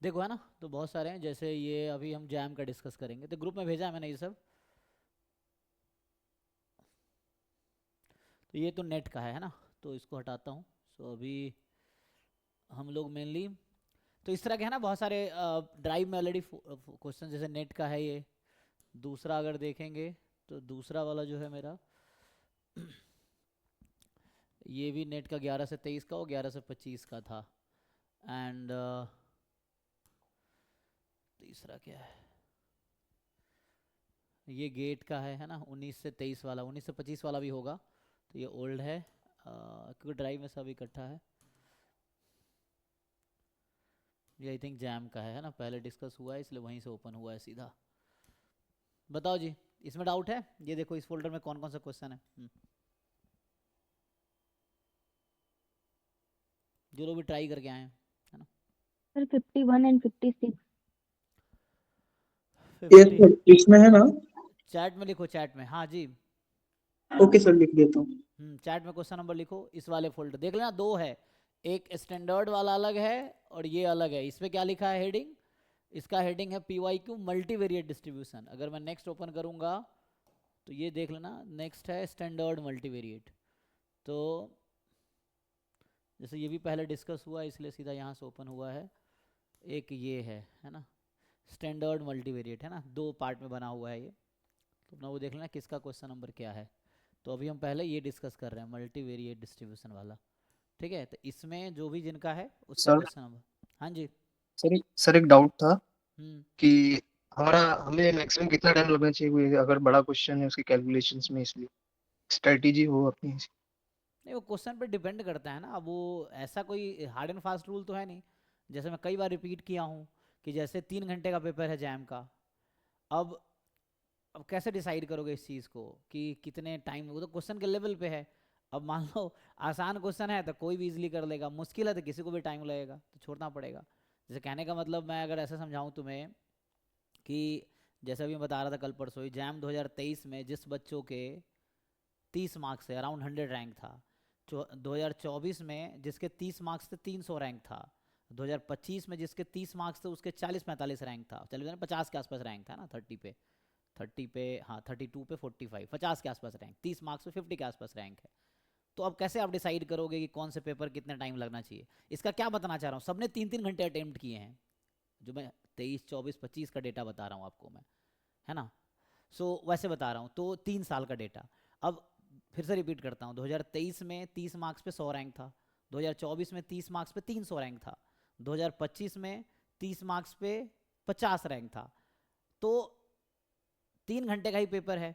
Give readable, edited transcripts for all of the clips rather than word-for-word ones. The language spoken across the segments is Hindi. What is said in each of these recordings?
देखो है ना, तो बहुत सारे हैं। जैसे ये अभी हम जैम का डिस्कस करेंगे, तो ग्रुप में भेजा है मैंने ये सब। तो ये तो नेट का है ना, तो इसको हटाता हूँ। सो अभी हम लोग मेनली तो इस तरह के है ना बहुत सारे ड्राइव में ऑलरेडी क्वेश्चन, जैसे नेट का है ये। दूसरा अगर देखेंगे तो दूसरा वाला जो है मेरा, ये भी नेट का 11 से 23 का और 11 से 25 का था। एंड तीसरा क्या है, ये गेट का है ना, 19 से 23 वाला। 19 से 25 वाला भी होगा, तो ये ओल्ड है क्योंकि ड्राइव में सब इकट्ठा है। ये आई थिंक जैम का है ना, पहले डिस्कस हुआ है इसलिए वहीं से ओपन हुआ है सीधा। बताओ जी, इसमें डाउट है? ये देखो इस फोल्डर में कौन कौन सा क्वेश्चन है। जो लोग भी ट्राई करके आए हैं, है ना। Sir 51 and 56। ये 50। इसमें है ना? चैट में लिखो, चैट में। हाँ जी। ओके सर, लिख देता हूँ। चैट में क्वेश्चन नंबर लिखो, इस वाले फोल्डर देख लेना, दो है। एक स्टैंडर्ड वाला अलग है और ये अलग है। इसमें क्या लिखा है हेडिंग? इसका हेडिंग है PYQ मल्टीवेरिएट डिस्ट्रीब्यूशन। अगर मैं नेक्स्ट ओपन करूंगा तो ये देख लेना, नेक्स्ट है स्टैंडर्ड मल्टीवेरिएट। तो जैसे ये भी पहले डिस्कस हुआ इसलिए सीधा यहाँ से ओपन हुआ है। एक ये है ना, स्टैंडर्ड मल्टीवेरिएट है ना, दो पार्ट में बना हुआ है ये। तो अपना वो देख लेना किसका क्वेश्चन नंबर क्या है। तो अभी हम पहले ये डिस्कस कर रहे हैं मल्टीवेरिएट डिस्ट्रीब्यूशन वाला। ठीक है, तो इसमें जो भी जिनका है उसका सर क्वेश्चन नंबर। हाँ जी। सर एक डाउट था हम्म कि हमारा हमें मैक्सिमम कितना टाइम लगना चाहिए कोई अगर बड़ा क्वेश्चन है उसकी कैलकुलेशंस में, इसलिए स्ट्रेटेजी हो अपनी। नहीं, वो क्वेश्चन पे डिपेंड करता है ना। अब वो ऐसा कोई हार्ड एंड फास्ट रूल तो है नहीं। जैसे मैं कई बार रिपीट किया हूँ कि जैसे 3 घंटे का पेपर है जैम का। अब अब कैसे डिसाइड करोगे इस चीज़ को कि कितने टाइम? वो तो क्वेश्चन के लेवल पे है। अब मान लो आसान क्वेश्चन है तो कोई भी इजीली कर लेगा, मुश्किल है तो किसी को भी टाइम लगेगा, तो छोड़ना पड़ेगा। जैसे कहने का मतलब, मैं अगर ऐसे समझाऊं तुम्हें कि जैसे अभी मैं बता रहा था कल परसों ही, जैम 2023 में जिस बच्चों के 30 मार्क्स से अराउंड 100 रैंक था, 2024 में जिसके 30 मार्क्स से 300 रैंक था, 2025 में जिसके 30 मार्क्स थे उसके 40-45 रैंक था, चलिए 50 के आसपास रैंक था ना, 30 पे, हाँ 32 पे 45, 50 के आसपास रैंक, 30 मार्क्स पे 50 के आसपास रैंक है। तो अब कैसे आप डिसाइड करोगे कि कौन से पेपर कितने टाइम लगना चाहिए? इसका क्या बताना चाह रहा हूँ, सबने 3-3 घंटे अटेम्प्ट किए हैं। जो मैं 23, 24, 25 का डेटा बता रहा हूँ आपको मैं, है ना। वैसे बता रहा हूँ, तो 3 साल का डेटा। अब फिर से रिपीट करता हूँ, 2023 में 30 मार्क्स पे 100 रैंक था, 2024 में 30 मार्क्स पे 300 रैंक था, 2025 में 30 मार्क्स पे 50 रैंक था। तो 3 घंटे का ही पेपर है।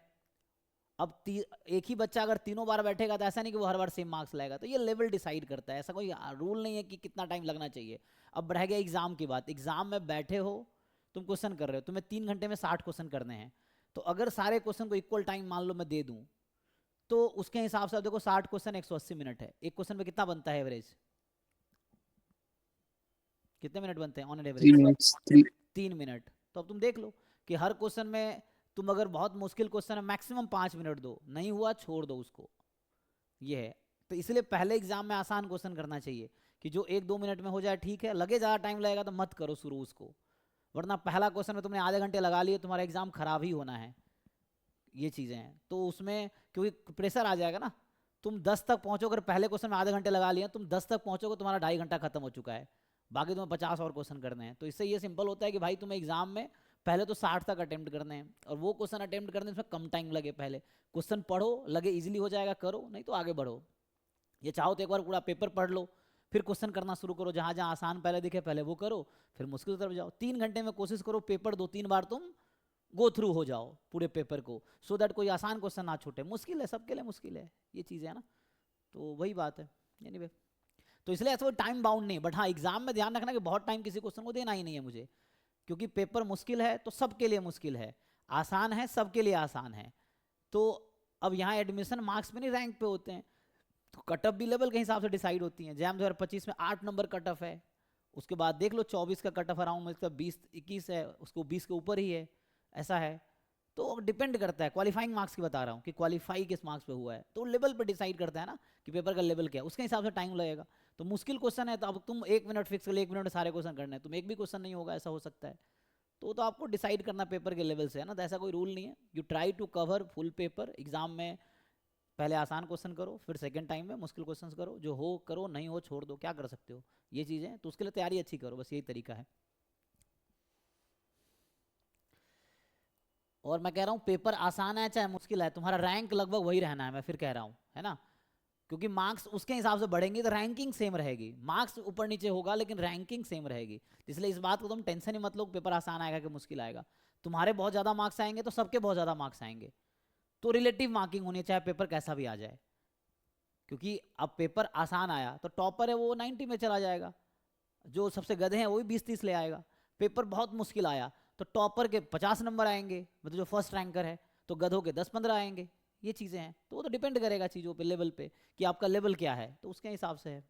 अब एक ही बच्चा अगर तीनों बार बैठेगा तो ऐसा नहीं कि वो हर बार सेम मार्क्स लाएगा। तो ये लेवल डिसाइड करता है, ऐसा कोई रूल नहीं है कि कितना टाइम लगना चाहिए। अब रह गया एग्जाम की बात। एग्जाम में बैठे हो, तुम क्वेश्चन कर रहे हो, तुम्हें 3 घंटे में 60 क्वेश्चन करने हैं। तो अगर सारे क्वेश्चन को इक्वल टाइम मान लो मैं दे दूं, तो उसके हिसाब से देखो 60 क्वेश्चन 180 मिनट है। एक क्वेश्चन में कितना बनता है एवरेज? कितने मिनट बनते हैं on an three average? Minutes 3 minute. तो अब तुम देख लो कि हर क्वेश्चन में तुम अगर बहुत मुश्किल क्वेश्चन है मैक्सिमम 5 मिनट दो, नहीं हुआ छोड़ दो उसको। ये है। तो इसलिए पहले एग्जाम में आसान क्वेश्चन करना चाहिए कि जो 1-2 मिनट में हो जाए, ठीक है। लगे ज़्यादा टाइम लगेगा तो मत करो शुरू उसको, वरना पहला क्वेश्चन में तुमने आधे घंटे लगा लिए, तुम्हारा एग्जाम खराब ही होना है। ये चीज़ें हैं तो उसमें, क्योंकि प्रेशर आ जाएगा ना। तुम 10 तक पहुंचो, अगर पहले क्वेश्चन में आधे घंटे लगा लिए, तुम 10 तक पहुंचोगे तुम्हारा 2.5 घंटा खत्म हो चुका है। बाकी तुम्हें 50 और क्वेश्चन करने हैं। तो इससे ये सिंपल होता है कि भाई तुम्हें एग्जाम में पहले तो 60 तक अटेम्प्ट करने हैं, और वो क्वेश्चन अटेम्प्ट करने में कम टाइम लगे। पहले क्वेश्चन पढ़ो, लगे इजीली हो जाएगा करो, नहीं तो आगे बढ़ो। ये चाहो तो एक बार पूरा पेपर पढ़ लो, फिर क्वेश्चन करना शुरू करो। जहाँ जहाँ आसान पहले दिखे पहले वो करो, फिर मुश्किल की तरफ जाओ। 3 घंटे में कोशिश करो पेपर 2-3 बार तुम गो थ्रू हो जाओ पूरे पेपर को, सो दैट कोई आसान क्वेश्चन ना छूटे। मुश्किल है, सबके लिए मुश्किल है ये चीज़ें, है ना। तो वही बात है। एनीवे, तो इसलिए ऐसा कोई टाइम बाउंड नहीं। बट हाँ, एग्जाम में ध्यान रखना कि बहुत टाइम किसी क्वेश्चन को देना ही नहीं है मुझे, क्योंकि पेपर मुश्किल है तो सबके लिए मुश्किल है, आसान है सबके लिए आसान है। तो अब यहाँ एडमिशन मार्क्स पे नहीं, रैंक पे होते हैं। तो कट ऑफ भी लेवल के हिसाब से डिसाइड होती है। जैम 2025 में 8 नंबर कट ऑफ है। उसके बाद देख लो 24 का कट ऑफ अराउंड मतलब 20-21 है, उसको 20 के ऊपर ही है, ऐसा है। तो डिपेंड करता है, क्वालिफाइंग मार्क्स की बता रहा हूँ कि क्वालिफाई किस मार्क्स पे हुआ है, तो लेवल पे डिसाइड करता है ना कि पेपर का लेवल क्या है, उसके हिसाब से टाइम लगेगा। तो मुश्किल क्वेश्चन है तो अब तुम 1 मिनट फिक्स कर लो, 1 मिनट में सारे क्वेश्चन करने हैं, तुम एक भी क्वेश्चन नहीं होगा, ऐसा हो सकता है। तो आपको डिसाइड करना पेपर के लेवल से है ना, तो ऐसा कोई रूल नहीं है। You try to cover full paper exam में, पहले आसान क्वेश्चन करो, फिर सेकंड टाइम में मुश्किल क्वेश्चंस करो, जो हो करो, नहीं हो छोड़ दो, क्या कर सकते हो, ये चीज़ें। तो उसके लिए तैयारी अच्छी करो, बस यही तरीका है। और मैं कह रहा हूँ पेपर आसान है चाहे मुश्किल है, तुम्हारा रैंक लगभग वही रहना है, मैं फिर कह रहा हूँ, है ना, क्योंकि मार्क्स उसके हिसाब से बढ़ेंगे तो रैंकिंग सेम रहेगी। मार्क्स ऊपर नीचे होगा लेकिन रैंकिंग सेम रहेगी, इसलिए इस बात को तुम टेंशन ही मत लो पेपर आसान आएगा कि मुश्किल आएगा। तुम्हारे बहुत ज़्यादा मार्क्स आएंगे तो सबके बहुत ज़्यादा मार्क्स आएंगे, तो रिलेटिव मार्किंग होनी है चाहे पेपर कैसा भी आ जाए। क्योंकि अब पेपर आसान आया तो टॉपर है वो 90 में चला जाएगा, जो सबसे गधे हैं वो भी 20-30 ले आएगा। पेपर बहुत मुश्किल आया तो टॉपर के 50 नंबर आएंगे, मतलब जो फर्स्ट रैंकर है, तो गधों के 10-15 आएंगे। ये चीज़ें हैं, तो वो तो डिपेंड करेगा चीज़ों पे, लेवल पे, कि आपका लेवल क्या है, तो उसके हिसाब से है।